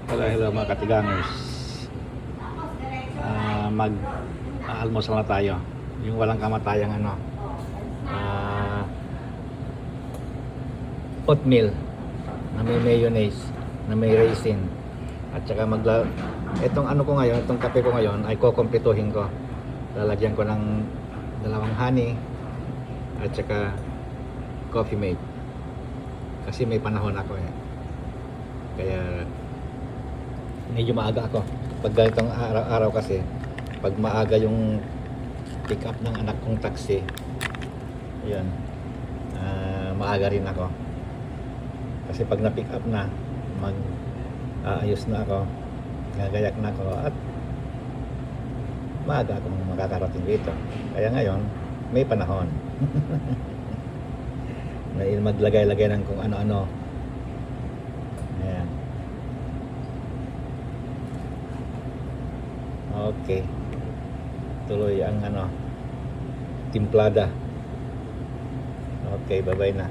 Hello mga katigangers. Mag-almusal na tayo. Yung walang kamatayang oatmeal na may mayonnaise, na may raisin. At saka itong ko ngayon, itong kape ko ngayon ay kukumpletuhin ko. Lalagyan ko ng 2 honey at saka coffee mate. Kasi may panahon ako Kaya medyo maaga ako. Pag ganitong araw kasi, pag maaga yung pick up ng anak kong taxi, yun, maaga rin ako. Kasi pag na-pick up na, aayos na ako, gagayak na ako, at maaga akong makakarating dito. Kaya ngayon, may panahon. Maglagay-lagay ng kung ano-ano. Ayan. Okay. Tuloy ang timplada. Okay, bye-bye na.